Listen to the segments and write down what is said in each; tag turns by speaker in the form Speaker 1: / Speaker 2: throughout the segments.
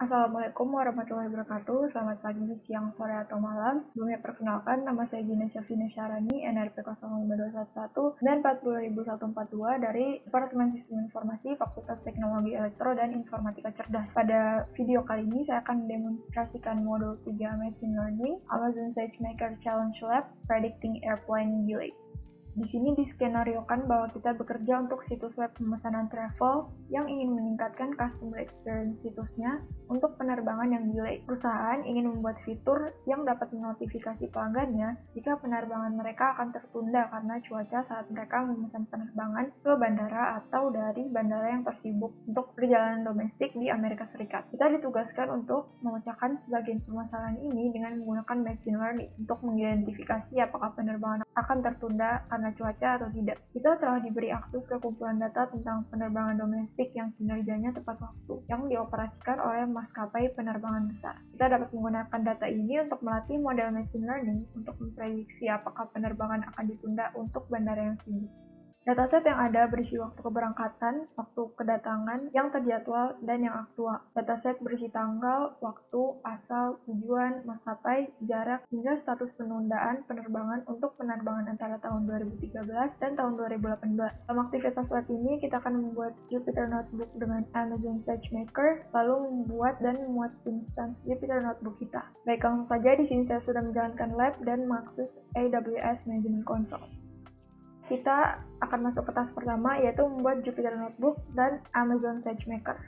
Speaker 1: Assalamualaikum warahmatullahi wabarakatuh. Selamat pagi, siang, sore, atau malam. Sebelumnya perkenalkan, nama saya Gina Syafina Syarani, NRP 05211 dan 40142 dari Departemen Sistem Informasi Fakultas Teknologi Elektro dan Informatika Cerdas. Pada video kali ini, saya akan mendemonstrasikan modul 3 Machine Learning, Amazon SageMaker Challenge Lab, Predicting Airplane Delay. Di sini diskenariokan bahwa kita bekerja untuk situs web pemesanan travel yang ingin meningkatkan customer experience situsnya untuk penerbangan yang delay. Perusahaan ingin membuat fitur yang dapat menotifikasi pelanggannya jika penerbangan mereka akan tertunda karena cuaca saat mereka memesan penerbangan ke bandara atau dari bandara yang tersibuk untuk perjalanan domestik di Amerika Serikat. Kita ditugaskan untuk memecahkan sebagian permasalahan ini dengan menggunakan machine learning untuk mengidentifikasi apakah penerbangan akan tertunda karena cuaca atau tidak. Kita telah diberi akses ke kumpulan data tentang penerbangan domestik yang kinerjanya tepat waktu, yang dioperasikan oleh maskapai penerbangan besar. Kita dapat menggunakan data ini untuk melatih model machine learning untuk memprediksi apakah penerbangan akan ditunda untuk bandara yang sibuk. Dataset yang ada berisi waktu keberangkatan, waktu kedatangan yang terjadwal, dan yang aktual. Dataset berisi tanggal, waktu, asal, tujuan, maskapai, jarak, hingga status penundaan penerbangan untuk penerbangan antara tahun 2013 dan tahun 2018. Dalam aktivitas lab ini, kita akan membuat Jupyter Notebook dengan Amazon SageMaker, lalu membuat dan memuat instance Jupyter Notebook kita. Baik, langsung saja di sini saya sudah menjalankan lab dan mengakses AWS Management Console. Kita akan masuk ke task pertama, yaitu membuat Jupyter Notebook dan Amazon SageMaker.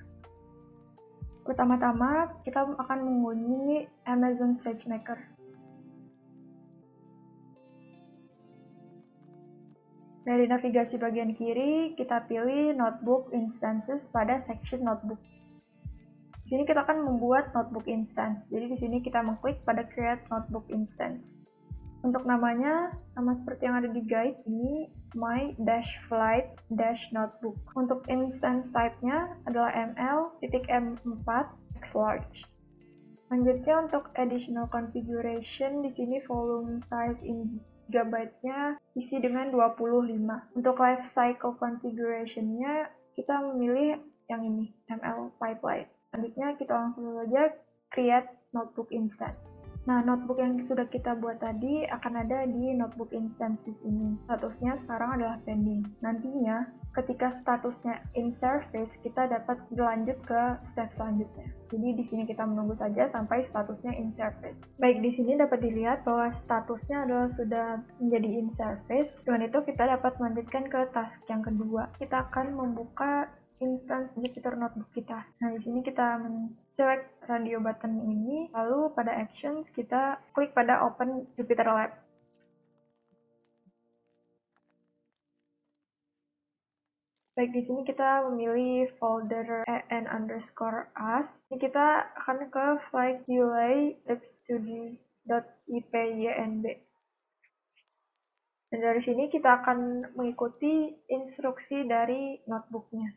Speaker 1: Pertama-tama, kita akan mengunjungi Amazon SageMaker. Dari navigasi bagian kiri, kita pilih Notebook Instances pada section Notebook. Di sini kita akan membuat notebook instance. Jadi di sini kita mengklik pada Create Notebook Instance. Untuk namanya, sama seperti yang ada di guide, ini my-flight-notebook. Untuk instance type-nya adalah ML.M4 X large. Selanjutnya untuk additional configuration, di sini volume size in gigabyte-nya isi dengan 25. Untuk life cycle configuration-nya, kita memilih yang ini, ML pipeline. Selanjutnya kita langsung saja create notebook instance. Nah, notebook yang sudah kita buat tadi akan ada di notebook instance di sini. Statusnya sekarang adalah pending. Nantinya, ketika statusnya in service, kita dapat berlanjut ke step selanjutnya. Jadi di sini kita menunggu saja sampai statusnya in service. Baik, di sini dapat dilihat bahwa statusnya adalah sudah menjadi in service. Dengan itu kita dapat melanjutkan ke task yang kedua. Kita akan membuka instance Jupyter Notebook kita. Nah, di sini kita select radio button ini, lalu pada actions kita klik pada Open Jupyter Lab. Baik, di sini kita memilih folder en_us. Ini kita akan ke flight delay libstudy.ipynb. Dan dari sini kita akan mengikuti instruksi dari notebooknya.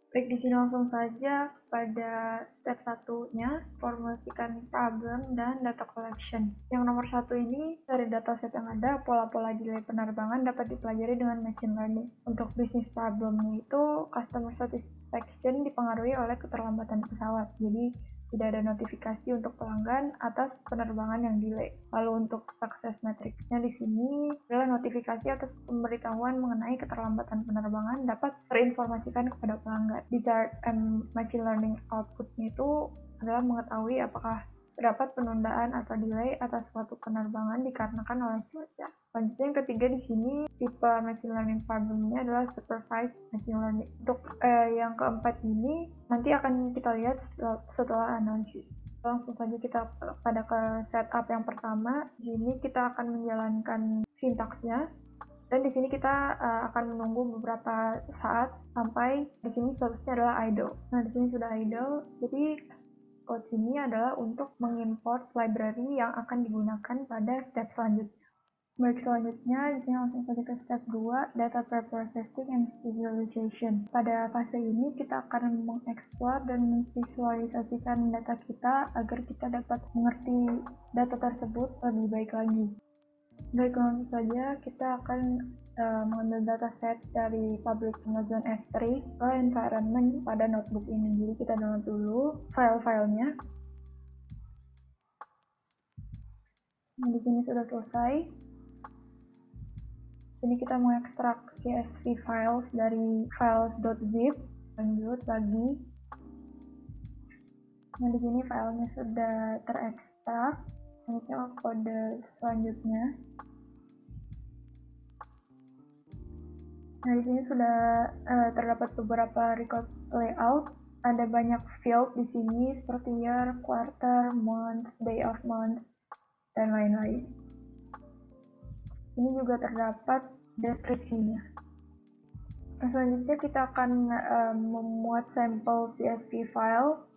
Speaker 1: Baik, di sini langsung saja pada step 1-nya, formulasikan problem dan data collection. Yang nomor 1 ini, dari dataset yang ada, pola-pola delay penerbangan dapat dipelajari dengan machine learning. Untuk bisnis problemnya itu, customer satisfaction dipengaruhi oleh keterlambatan pesawat. Jadi, tidak ada notifikasi untuk pelanggan atas penerbangan yang delay. Lalu untuk success metrics-nya di sini adalah notifikasi atas pemberitahuan mengenai keterlambatan penerbangan dapat terinformasikan kepada pelanggan. Di chart machine learning output-nya itu adalah mengetahui apakah terdapat penundaan atau delay atas suatu penerbangan dikarenakan oleh cuaca. Selanjutnya yang ketiga di sini tipe machine learning problem-nya adalah supervised machine learning. Untuk yang keempat ini nanti akan kita lihat setelah analisis. Langsung saja kita pada ke setup yang pertama. Di sini kita akan menjalankan sintaksnya. Dan di sini kita akan menunggu beberapa saat sampai di sini statusnya adalah idle. Nah, di sini sudah idle. Jadi code ini adalah untuk mengimport library yang akan digunakan pada step selanjutnya. Baik, selanjutnya langsung saja ke step 2, data preprocessing and visualization. Pada fase ini kita akan mengeksplor dan memvisualisasikan data kita agar kita dapat mengerti data tersebut lebih baik lagi. Baik, langsung saja kita akan mengambil dataset dari public Amazon S3 ke environment pada notebook ini. Jadi kita download dulu file-filenya. Nah, di sini sudah selesai. Ini kita mengekstrak CSV files dari files.zip. Lanjut lagi. Nah, di sini filenya sudah terekstrak. Ini kode selanjutnya. Nah, di sini sudah terdapat beberapa record layout. Ada banyak field di sini seperti year, quarter, month, day of month, dan lain-lain. Ini juga terdapat deskripsinya. Nah, selanjutnya kita akan memuat sampel CSV file.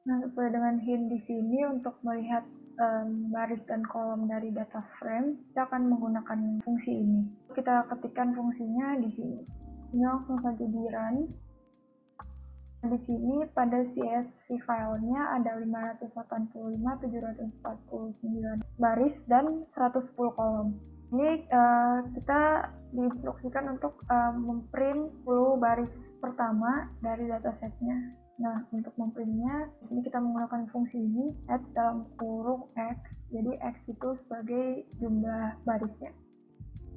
Speaker 1: Nah, sesuai dengan hint di sini untuk melihat baris dan kolom dari data frame, kita akan menggunakan fungsi ini. Kita ketikkan fungsinya di sini. Ini langsung saja di run. Di sini pada CSV filenya ada 585.749 baris dan 110 kolom. Ini kita diinstruksikan untuk memprint 10 baris pertama dari datasetnya. Nah, untuk memprintnya, di sini kita menggunakan fungsi ini add dalam kurung x. Jadi x itu sebagai jumlah barisnya.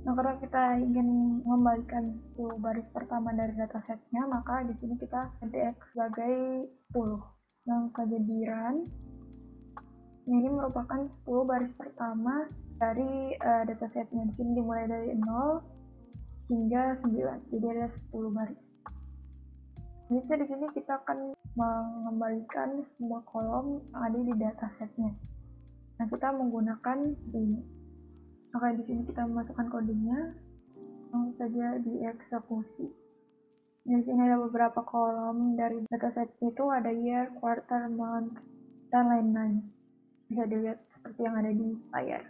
Speaker 1: Nah, karena kita ingin mengembalikan 10 baris pertama dari datasetnya, maka di sini kita ganti x sebagai 10. Langsung saja di run. Nah, ini merupakan 10 baris pertama dari datasetnya. Di sini dimulai dari 0 hingga 9. Jadi ada 10 baris. Jadi di sini kita akan mengembalikan semua kolom yang ada di datasetnya. Nah, kita menggunakan ini. Maka di sini kita memasukkan kodenya, langsung saja dieksekusi. Di sini ada beberapa kolom dari dataset itu, ada year, quarter, month, dan lain-lain. Bisa dilihat seperti yang ada di layar.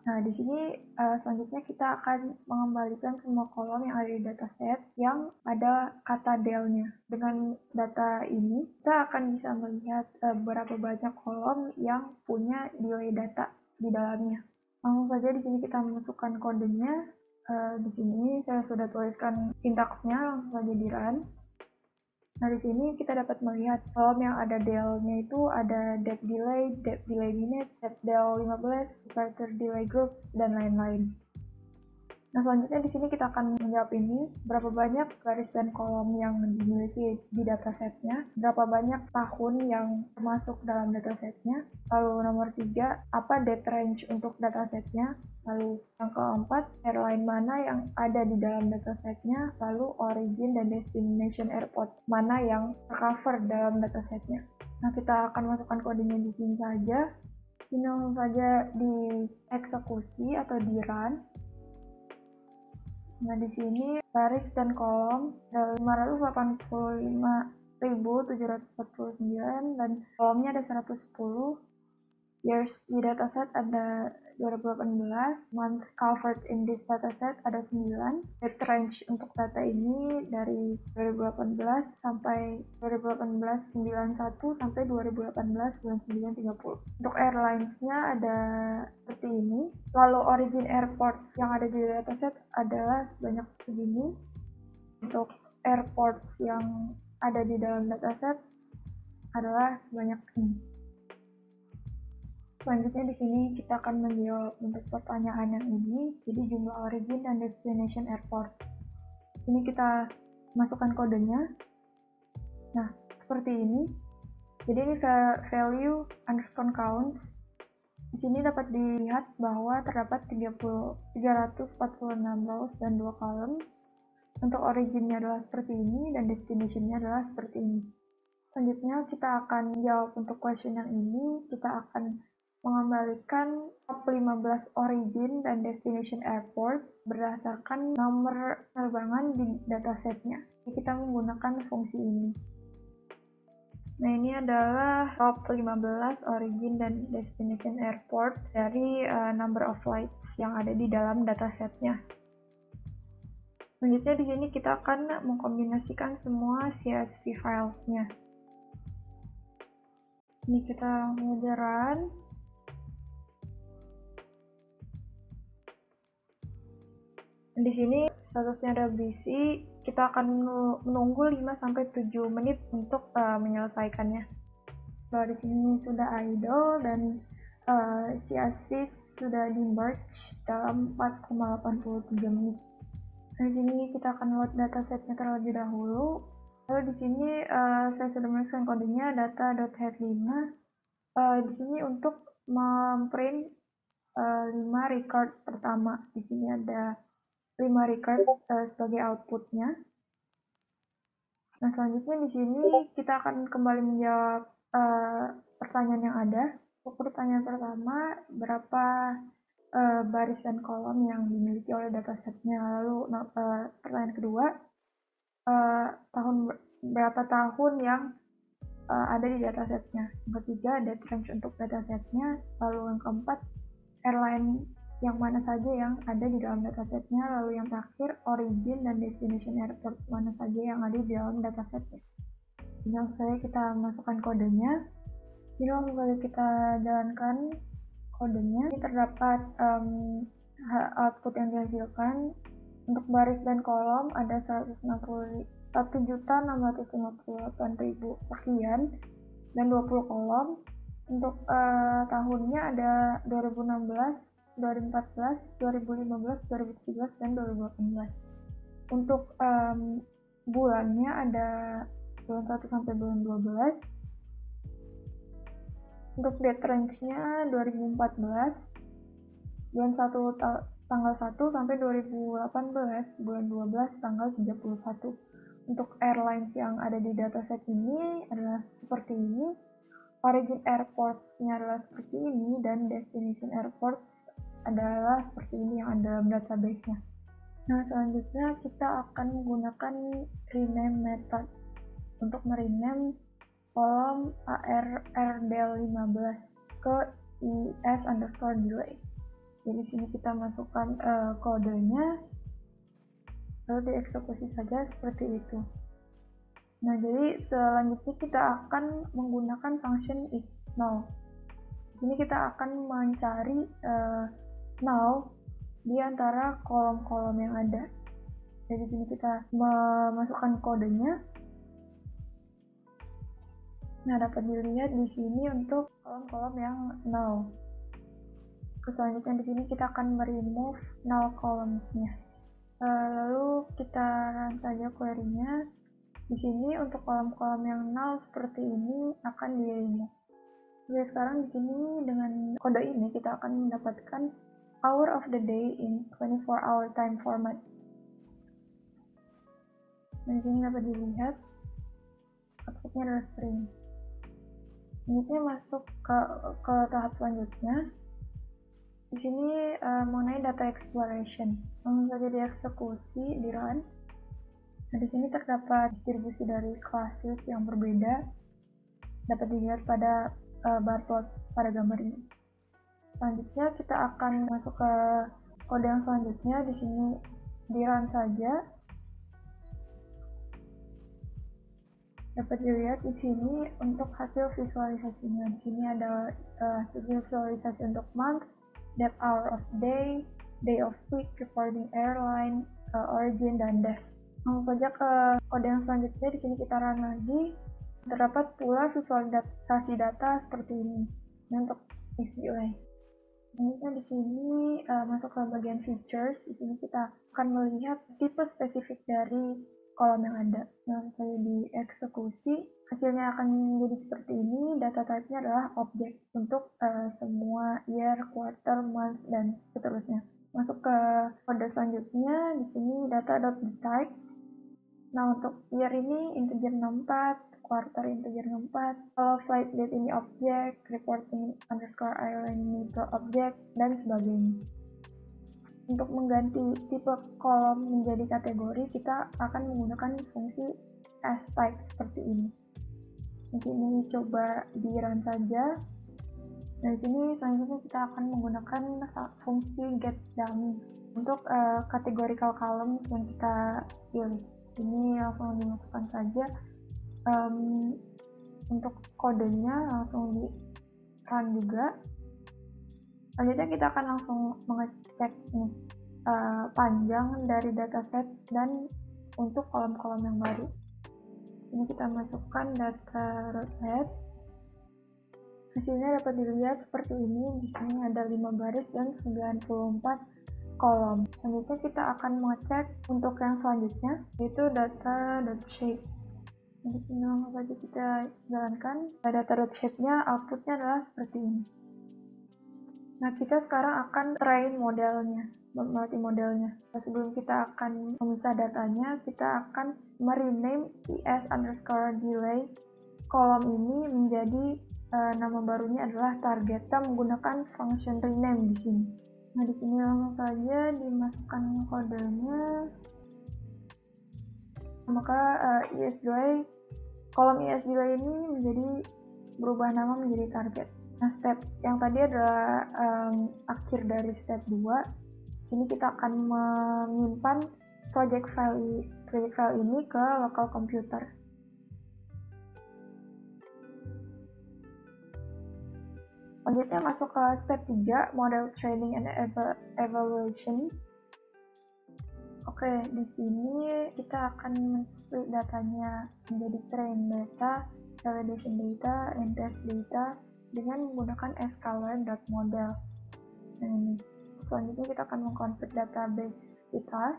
Speaker 1: Nah, di sini selanjutnya kita akan mengembalikan semua kolom yang ada di dataset yang ada kata del-nya. Dengan data ini, kita akan bisa melihat berapa banyak kolom yang punya delay data di dalamnya. Langsung saja di sini kita masukkan kodenya. Di sini saya sudah tuliskan sintaksnya, langsung saja di run. Nah, di sini kita dapat melihat kolom yang ada del-nya itu ada depth delay minute, depth del 15, departure delay groups, dan lain-lain. Nah, selanjutnya di sini kita akan menjawab ini, berapa banyak baris dan kolom yang dimiliki di datasetnya, berapa banyak tahun yang termasuk dalam datasetnya, lalu nomor 3, apa date range untuk datasetnya, lalu yang keempat, airline mana yang ada di dalam datasetnya, lalu origin dan destination airport mana yang tercover dalam datasetnya. Nah, kita akan masukkan kodenya di sini saja. Ini langsung saja dieksekusi atau di run. Nah, di sini baris dan kolom ada 585.749 dan kolomnya ada 110. Years di dataset ada 2018, month covered in this dataset ada 9. Date range untuk data ini dari 2018 sampai 2018-91 sampai 2018-99-30. Untuk airlines-nya ada seperti ini. Lalu origin airport yang ada di dataset adalah sebanyak segini. Untuk airports yang ada di dalam dataset adalah sebanyak ini. Selanjutnya di sini kita akan menjawab untuk pertanyaan yang ini, jadi jumlah origin dan destination airports. Ini kita masukkan kodenya. Nah, seperti ini. Jadi ini value underscore counts. Di sini dapat dilihat bahwa terdapat 346 rows dan 2 columns. Untuk originnya adalah seperti ini dan destinationnya adalah seperti ini. Selanjutnya kita akan jawab untuk question yang ini. Kita akan mengembalikan top 15 origin dan destination airports berdasarkan nomor penerbangan di datasetnya. Jadi kita menggunakan fungsi ini. Nah, ini adalah top 15 origin dan destination airport dari number of flights yang ada di dalam datasetnya. Selanjutnya di sini kita akan mengkombinasikan semua CSV filesnya. Ini kita langsung run. Di sini statusnya ada busy, kita akan menunggu 5-7 menit untuk menyelesaikannya. Kalau di sini sudah idle dan si Asvis sudah di merge dalam 4,83 menit. Di sini kita akan load datasetnya terlebih dahulu. Lalu di sini saya sudah menuliskan kodenya data.head5. Di sini untuk memprint 5 record pertama. Di sini ada 5 record sebagai outputnya. Nah, selanjutnya di sini kita akan kembali menjawab pertanyaan yang ada. Untuk pertanyaan pertama, berapa baris dan kolom yang dimiliki oleh datasetnya. Lalu pertanyaan kedua, berapa tahun yang ada di datasetnya. Yang ketiga, date range untuk datasetnya. Lalu yang keempat, airline yang mana saja yang ada di dalam datasetnya. Lalu yang terakhir, origin dan destination airport mana saja yang ada di dalam datasetnya. Langsung saja kita masukkan kodenya. Jadi langsung saja kita jalankan kodenya. Ini terdapat output yang dihasilkan. Untuk baris dan kolom ada 1.658.000 sekian dan 20 kolom. Untuk tahunnya ada 2016, 2014, 2015, 2017, dan 2018. Untuk bulannya ada bulan 1 sampai bulan 12. Untuk date range-nya 2014, bulan 1 tanggal 1 sampai 2018, bulan 12 tanggal 31. Untuk airlines yang ada di dataset ini adalah seperti ini. Origin airports-nya adalah seperti ini, dan destination airports adalah seperti ini yang ada dalam database-nya. Nah, selanjutnya kita akan menggunakan rename method untuk merename kolom ARRDL15 ke is_delay. Jadi sini kita masukkan kodenya, lalu dieksekusi saja seperti itu. Nah, jadi selanjutnya kita akan menggunakan function isNull. Ini kita akan mencari null di antara kolom-kolom yang ada. Jadi sini kita memasukkan kodenya. Nah, dapat dilihat di sini untuk kolom-kolom yang null. Selanjutnya di sini kita akan remove null columns-nya. Lalu kita run saja query-nya. Di sini untuk kolom-kolom yang null seperti ini akan di-remove. Oke, sekarang di sini dengan kode ini kita akan mendapatkan hour of the day in 24-hour time format. Nah, di sini dapat dilihat outputnya adalah string. Selanjutnya masuk ke tahap selanjutnya. Di sini mengenai data exploration, langsung saja dieksekusi, di run. Nah, di sini terdapat distribusi dari classes yang berbeda, dapat dilihat pada bar plot pada gambar ini. Selanjutnya kita akan masuk ke kode yang selanjutnya. Di sini di run saja. Dapat dilihat di sini untuk hasil visualisasinya. Di sini ada hasil visualisasi untuk month, date, hour of day, day of week, reporting airline, origin, dan desk. Langsung saja ke kode yang selanjutnya. Di sini kita run lagi. Terdapat pula visualisasi data seperti ini. Nah, untuk isi ulang. Selanjutnya di sini masuk ke bagian features. Di sini kita akan melihat tipe spesifik dari kolom yang ada. Nah, saya dieksekusi. Hasilnya akan menjadi seperti ini. Data type-nya adalah object untuk semua year, quarter, month, dan seterusnya. Masuk ke kode selanjutnya. Di sini data.types. Nah, untuk year ini integer 64, quarter integer 64, kalau flight date ini objek, reporting underscore airline ini objek, dan sebagainya. Untuk mengganti tipe kolom menjadi kategori, kita akan menggunakan fungsi astype seperti ini. Di sini coba di run saja. Nah, di sini selanjutnya kita akan menggunakan fungsi getDummy untuk categorical columns yang kita pilih. Ini langsung dimasukkan saja. Untuk kodenya langsung di run juga. Selanjutnya kita akan langsung mengecek nih panjang dari dataset dan untuk kolom-kolom yang baru. Ini kita masukkan data root-head. Hasilnya dapat dilihat seperti ini. Di sini ada 5 baris dan 94 kolom. Selanjutnya kita akan mengecek untuk yang selanjutnya, yaitu data.shape. Di sini langsung saja kita jalankan. Data.shape-nya outputnya adalah seperti ini. Nah, kita sekarang akan train modelnya, melatih modelnya. Sebelum kita akan memisah datanya, kita akan merename is_delay kolom ini menjadi nama barunya adalah target. Kita menggunakan function rename di sini. Nah, di sini langsung saja dimasukkan kodenya. Maka is_delay kolom is_delay ini berubah nama menjadi target. Nah, step yang tadi adalah akhir dari step 2. Sini kita akan menyimpan project file ini ke local computer. Selanjutnya masuk ke step 3, model training and evaluation. Oke, di sini kita akan men-split datanya menjadi train data, validation data, and test data dengan menggunakan scalar.model. Nah, ini. Selanjutnya kita akan mengkonfig database kita,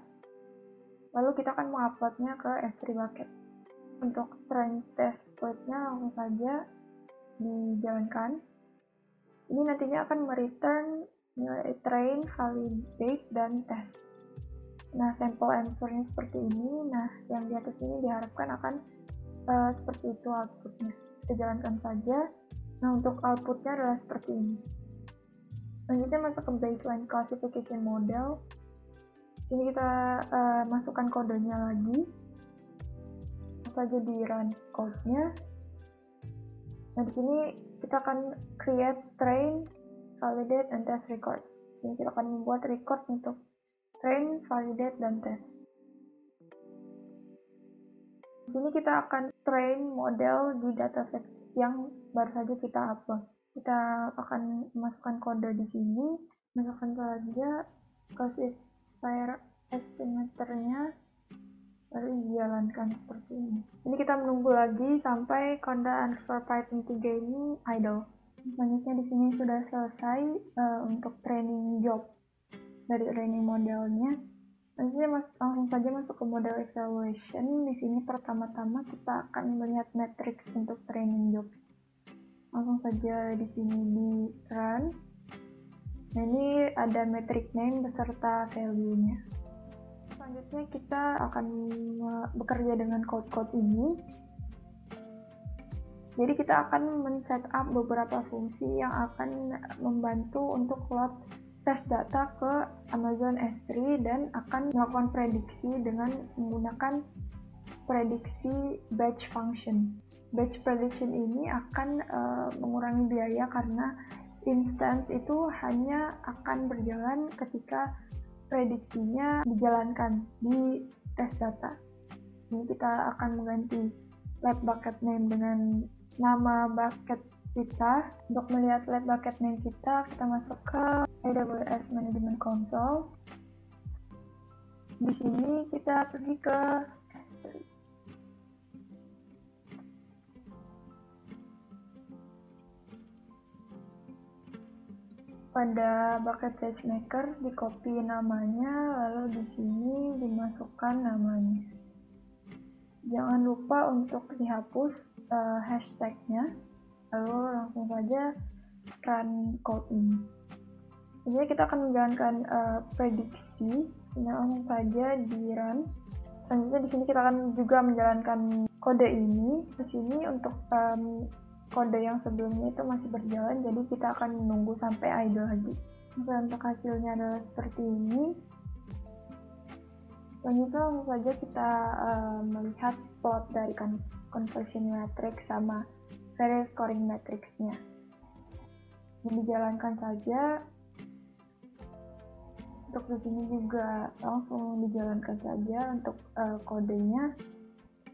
Speaker 1: lalu kita akan menguploadnya ke S3 bucket. Untuk train test splitnya langsung saja dijalankan. Ini nantinya akan mereturn nilai train, validate, dan test. Nah, sampel answer-nya seperti ini. Nah, yang di atas ini diharapkan akan seperti itu outputnya. Kita jalankan saja. Nah, untuk outputnya adalah seperti ini. Selanjutnya masuk ke baseline classification model. Sini kita masukkan kodenya lagi. Langsung saja di run code-nya. Nah, di sini kita akan create train, validate, and test records. Sini kita akan membuat record untuk train, validate, dan test. Di sini kita akan train model di dataset yang baru saja kita upload. Kita akan masukkan kode di sini, masukkan saja classifier estimator-nya, lalu dijalankan seperti ini. Ini kita menunggu lagi sampai kode underscore Python 3 ini idle. Selanjutnya di sini sudah selesai untuk training job dari training modelnya. Selanjutnya langsung saja masuk ke model evaluation. Di sini pertama-tama kita akan melihat matrix untuk training job. Langsung saja di sini di run. Nah, ini ada metric name beserta value-nya. Selanjutnya kita akan bekerja dengan code-code ini. Jadi kita akan men-setup beberapa fungsi yang akan membantu untuk load tes data ke Amazon S3 dan akan melakukan prediksi dengan menggunakan prediksi batch function. Batch prediction ini akan mengurangi biaya karena instance itu hanya akan berjalan ketika prediksinya dijalankan di tes data. Sini kita akan mengganti lab bucket name dengan nama bucket kita. Untuk melihat lab bucket name kita masuk ke AWS Management Console. Di sini kita pergi ke S3. Pada bucket SageMaker di copy namanya, lalu di sini dimasukkan namanya. Jangan lupa untuk dihapus hashtagnya, lalu langsung saja run code ini. Jadi kita akan menjalankan prediksi, langsung saja di run. Selanjutnya di sini kita akan juga menjalankan kode ini. Di sini untuk kode yang sebelumnya itu masih berjalan, jadi kita akan menunggu sampai idle lagi. Untuk hasilnya adalah seperti ini. Selanjutnya langsung saja kita melihat plot dari conversion matrix sama various scoring matrix-nya. Ini dijalankan saja. Untuk di sini juga langsung dijalankan saja untuk kodenya.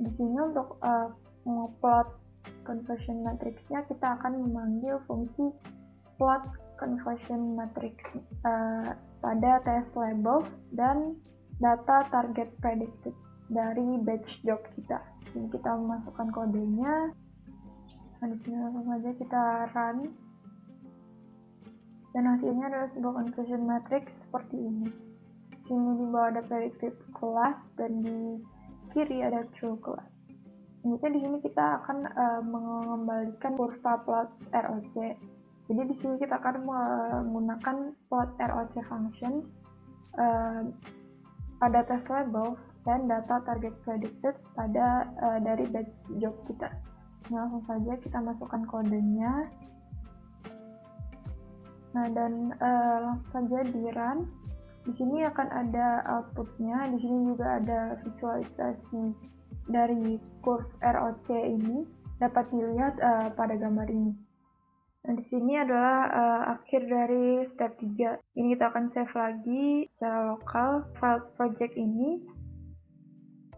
Speaker 1: Di sini untuk plot conversion matrix-nya kita akan memanggil fungsi plot conversion matrix pada test labels dan data target predicted dari batch job kita. Jadi kita memasukkan kodenya. Nah, di sini langsung saja kita run. Dan hasilnya adalah sebuah conclusion matrix seperti ini. Di sini di bawah ada predicted class dan di kiri ada true class. Selanjutnya di sini kita akan mengembalikan kurva plot ROC. Jadi di sini kita akan menggunakan plot ROC function pada test labels dan data target predicted pada dari batch job kita. Nah, langsung saja kita masukkan kodenya. Nah, dan langsung saja di run. Di sini akan ada outputnya. Di sini juga ada visualisasi dari curve ROC ini dapat dilihat pada gambar ini. Nah, di sini adalah akhir dari step 3. Ini kita akan save lagi secara lokal file project ini.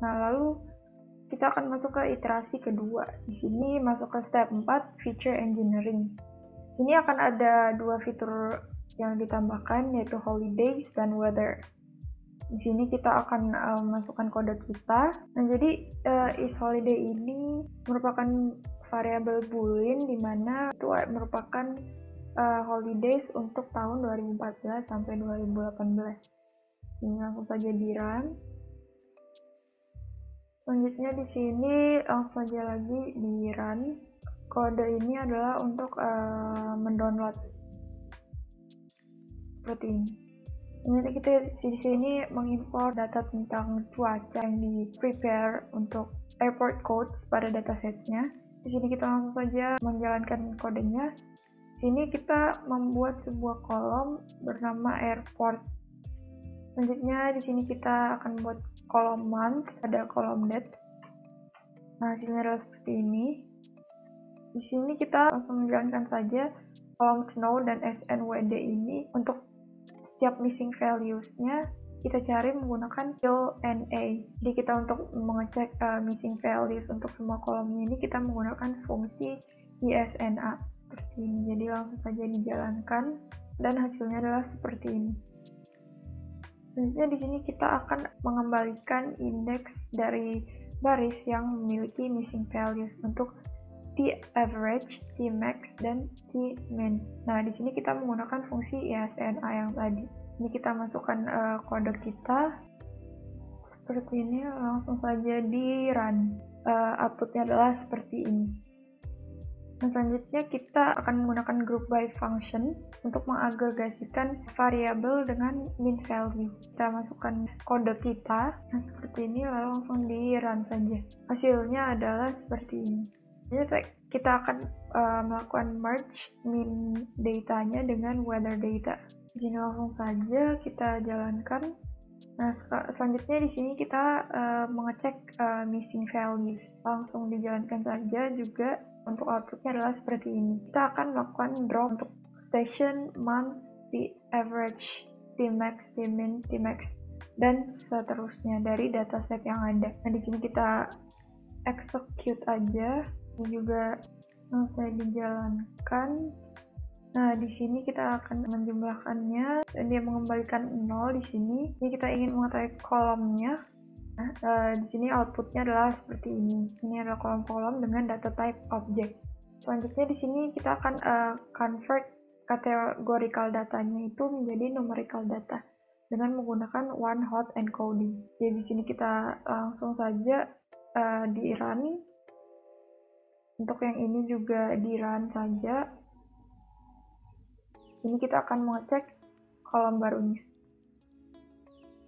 Speaker 1: Nah, lalu kita akan masuk ke iterasi kedua. Di sini masuk ke step 4, feature engineering. Di sini akan ada dua fitur yang ditambahkan, yaitu holidays dan weather. Di sini kita akan masukkan kode kita. Nah, jadi isHoliday ini merupakan variabel boolean di mana itu merupakan holidays untuk tahun 2014 sampai 2018. Ini langsung saja di run. Selanjutnya di sini langsung saja lagi di run. Kode ini adalah untuk mendownload seperti ini. Nanti kita di sini mengimpor data tentang cuaca yang di prepare untuk airport codes pada datasetnya. Di sini kita langsung saja menjalankan kodenya. Di sini kita membuat sebuah kolom bernama airport. Selanjutnya di sini kita akan buat kolom month, ada kolom date. Nah, hasilnya adalah seperti ini. Di sini kita langsung menjalankan saja kolom snow dan SNWD ini. Untuk setiap missing values-nya kita cari menggunakan fill_na. Jadi kita untuk mengecek missing values untuk semua kolomnya ini kita menggunakan fungsi isna seperti ini. Jadi langsung saja dijalankan dan hasilnya adalah seperti ini. Selanjutnya di sini kita akan mengembalikan indeks dari baris yang memiliki missing values untuk T_average, T_max, dan T_min. Nah, di sini kita menggunakan fungsi isna yang tadi. Ini kita masukkan kode kita seperti ini, langsung saja di run. Outputnya adalah seperti ini. Nah, selanjutnya kita akan menggunakan group by function untuk mengagregasikan variabel dengan min value. Kita masukkan kode kita, nah seperti ini, lalu langsung di run saja. Hasilnya adalah seperti ini. Jadi kita akan melakukan merge min datanya dengan weather data. Di sini langsung saja kita jalankan. Nah, selanjutnya di sini kita mengecek missing values. Langsung dijalankan saja juga. Untuk outputnya adalah seperti ini. Kita akan melakukan draw untuk station, month, T_average, T_max, T_min, T_max, dan seterusnya dari dataset yang ada. Nah, di sini kita execute aja. Ini juga saya dijalankan. Nah, di sini kita akan menjumlahkannya dan dia mengembalikan 0 di sini. Ini kita ingin mengetahui kolomnya. Nah, di sini outputnya adalah seperti ini. Ini adalah kolom-kolom dengan data type object. Selanjutnya di sini kita akan convert categorical datanya itu menjadi numerical data dengan menggunakan one hot encoding. Jadi di sini kita langsung saja di run. Untuk yang ini juga di run saja. Ini kita akan mengecek kolom barunya.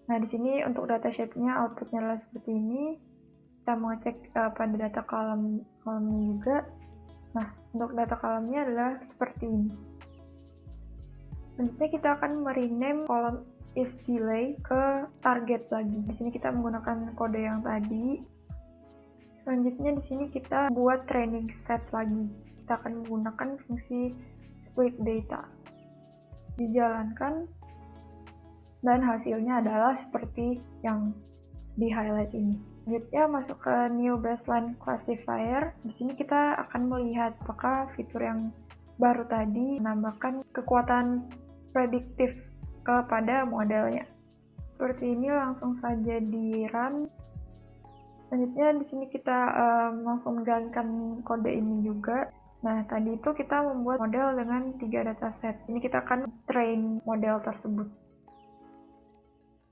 Speaker 1: Nah, di sini untuk datasheet-nya outputnya adalah seperti ini. Kita mengecek pada data kolomnya juga. Nah, untuk data kolomnya adalah seperti ini. Selanjutnya kita akan merename kolom isDelay ke target lagi. Di sini kita menggunakan kode yang tadi. Selanjutnya di sini kita buat training set lagi. Kita akan menggunakan fungsi split data. Dijalankan. Dan hasilnya adalah seperti yang di highlight ini. Selanjutnya masuk ke new baseline classifier. Di sini kita akan melihat apakah fitur yang baru tadi menambahkan kekuatan prediktif kepada modelnya. Seperti ini, langsung saja di run. Selanjutnya di sini kita langsung menjalankan kode ini juga. Nah, tadi itu kita membuat model dengan 3 dataset. Ini kita akan train model tersebut.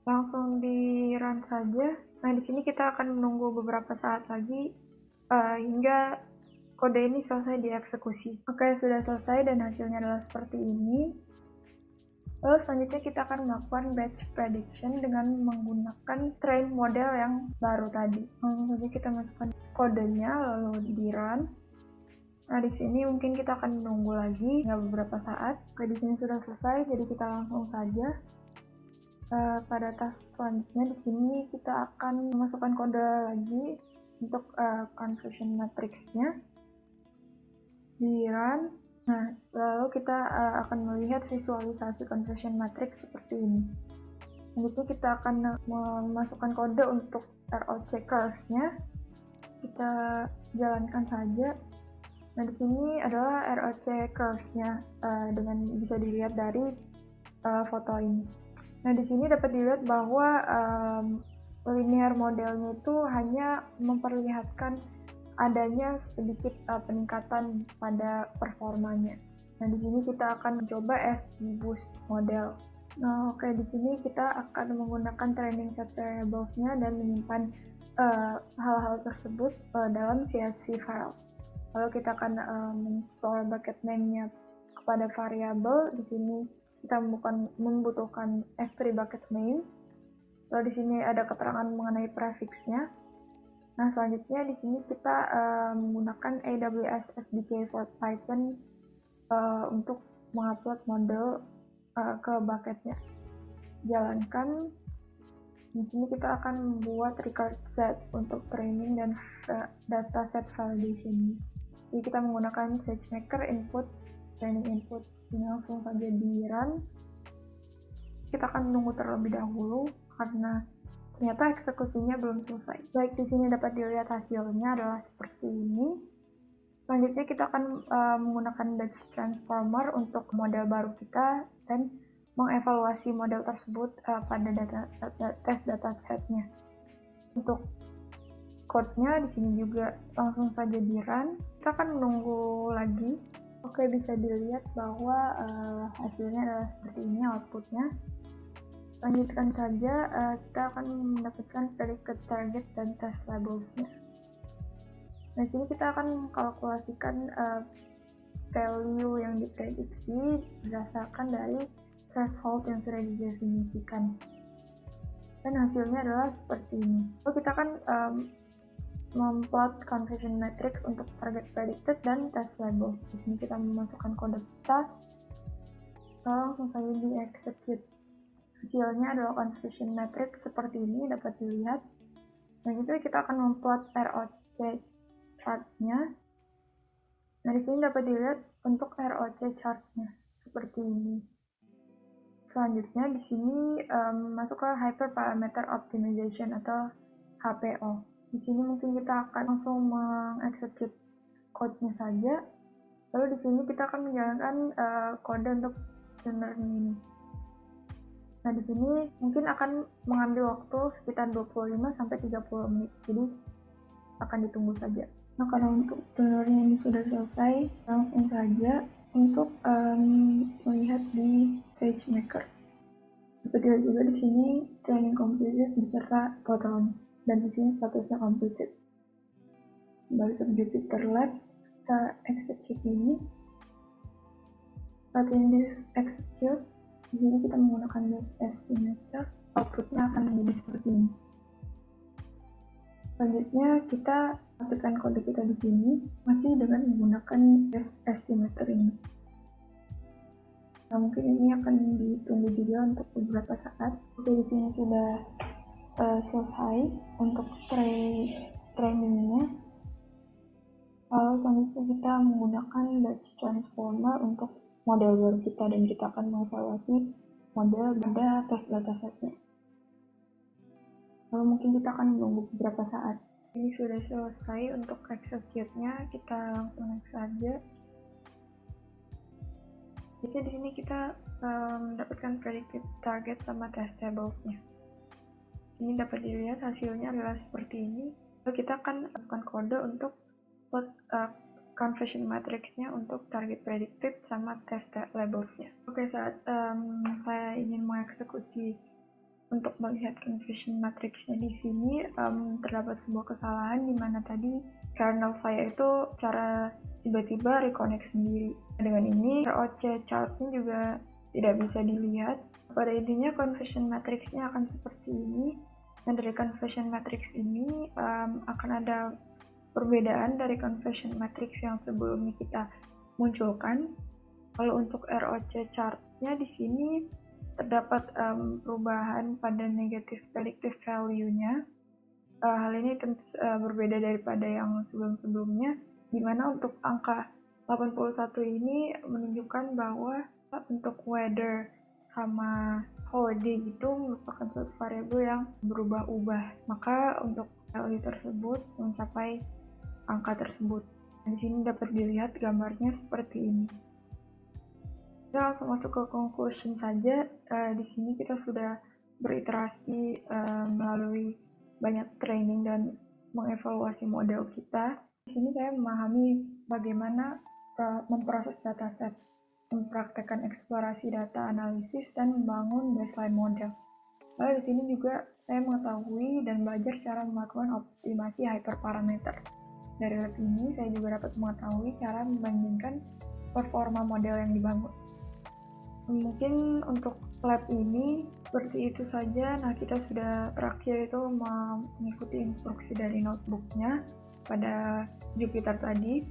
Speaker 1: Langsung di run saja. Nah, di sini kita akan menunggu beberapa saat lagi hingga kode ini selesai dieksekusi. Oke, sudah selesai dan hasilnya adalah seperti ini. Lalu selanjutnya kita akan melakukan batch prediction dengan menggunakan train model yang baru tadi. Langsung saja kita masukkan kodenya lalu di run. Nah, di sini mungkin kita akan menunggu lagi hingga beberapa saat. Oke, di sini sudah selesai, jadi kita langsung saja pada task selanjutnya. Di sini kita akan memasukkan kode lagi untuk conversion matrix-nya di run. Nah, lalu kita akan melihat visualisasi conversion matrix seperti ini. Selanjutnya kita akan memasukkan kode untuk ROC curve-nya. Kita jalankan saja. Nah, di sini adalah ROC curve-nya dengan bisa dilihat dari foto ini. Nah, di sini dapat dilihat bahwa linear modelnya itu hanya memperlihatkan adanya sedikit peningkatan pada performanya. Nah, di sini kita akan mencoba SGBoost model. Nah, oke, di sini kita akan menggunakan training set variables-nya dan menyimpan hal-hal tersebut dalam CSV file. Lalu kita akan men-store bucket name-nya kepada variabel. Di sini kita membutuhkan S3 bucket name. Lalu di sini ada keterangan mengenai prefix-nya. Nah, selanjutnya di sini kita menggunakan AWS SDK for Python untuk mengupload model ke bucketnya. Jalankan. Di sini kita akan membuat record set untuk training dan dataset validation. Jadi kita menggunakan SageMaker input, training input. Ini langsung saja di run. Kita akan menunggu terlebih dahulu karena ternyata eksekusinya belum selesai. Baik, di sini dapat dilihat hasilnya adalah seperti ini. Selanjutnya kita akan menggunakan batch transformer untuk model baru kita dan mengevaluasi model tersebut pada tes datasetnya. Untuk code-nya di sini juga langsung saja di run. Kita akan menunggu lagi. Oke, bisa dilihat bahwa hasilnya adalah seperti ini outputnya. Lanjutkan saja, kita akan mendapatkan predicted target dan test labels-nya. Nah, di sini kita akan mengkalkulasikan value yang diprediksi berdasarkan dari threshold yang sudah didefinisikan. Dan hasilnya adalah seperti ini. Lalu kita akan memplot conversion matrix untuk target predicted dan test labels. Di sini kita memasukkan kode kita, langsung saja di execute. Hasilnya adalah conversion matrix seperti ini, dapat dilihat. Nah, itu kita akan memplot ROC chart-nya. Nah, di sini dapat dilihat untuk ROC chart-nya seperti ini. Selanjutnya di sini masuk ke hyperparameter optimization atau HPO. Di sini mungkin kita akan langsung mengeksekut code-nya saja. Lalu di sini kita akan menjalankan kode untuk machine learning ini. Nah, di sini mungkin akan mengambil waktu sekitar 25 sampai 30 menit. Jadi akan ditunggu saja. Nah, karena untuk machine learning ini sudah selesai, langsung saja untuk melihat di SageMaker. Seperti juga di sini training completed beserta totalnya. Dan di sini statusnya completed. Balik ke Jupyter Lab, kita execute ini. Saat ini di execute, di sini kita menggunakan base estimator, outputnya akan menjadi seperti ini. Selanjutnya kita aktifkan kode kita di sini, masih dengan menggunakan base estimator ini. Nah, mungkin ini akan ditunggu juga untuk beberapa saat. Oke, di sini sudah selesai untuk trainingnya. Lalu selanjutnya kita menggunakan batch transformer untuk model baru kita dan kita akan mengevaluasi model pada tes datasetnya. Lalu mungkin kita akan menunggu beberapa saat. Ini sudah selesai untuk execute-nya, kita langsung next saja. Jadi di sini kita mendapatkan predicted target sama test tables-nya. Ini dapat dilihat hasilnya adalah seperti ini. Lalu kita akan masukkan kode untuk plot conversion matrix-nya untuk target predicted sama test labels-nya. Oke, saat saya ingin mengeksekusi untuk melihat conversion matrix-nya di sini, terdapat sebuah kesalahan di mana tadi kernel saya itu cara tiba-tiba reconnect sendiri. Dengan ini, ROC chart-nya juga tidak bisa dilihat. Pada intinya, conversion matrix-nya akan seperti ini. Dan dari conversion matrix ini akan ada perbedaan dari conversion matrix yang sebelumnya kita munculkan. Kalau untuk ROC chart-nya di sini terdapat perubahan pada negative predictive value-nya. Hal ini tentu berbeda daripada yang sebelum-sebelumnya, di mana untuk angka 81 ini menunjukkan bahwa untuk weather sama holiday itu merupakan suatu variabel yang berubah-ubah. Maka untuk value tersebut mencapai angka tersebut. Di sini dapat dilihat gambarnya seperti ini. Kita langsung masuk ke conclusion saja. Di sini kita sudah beriterasi melalui banyak training dan mengevaluasi model kita. Di sini saya memahami bagaimana memproses dataset, mempraktekkan eksplorasi data analisis, dan membangun baseline model. Lalu di sini juga saya mengetahui dan belajar cara melakukan optimasi hyperparameter. Dari lab ini saya juga dapat mengetahui cara membandingkan performa model yang dibangun. Mungkin untuk lab ini seperti itu saja. Nah, kita sudah terakhir itu mengikuti instruksi dari notebooknya pada Jupyter tadi.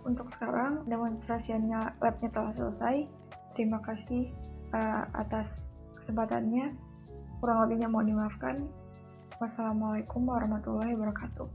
Speaker 1: Untuk sekarang demonstrasinya labnya telah selesai. Terima kasih atas kesempatannya. Kurang lebihnya mohon dimaafkan. Wassalamualaikum warahmatullahi wabarakatuh.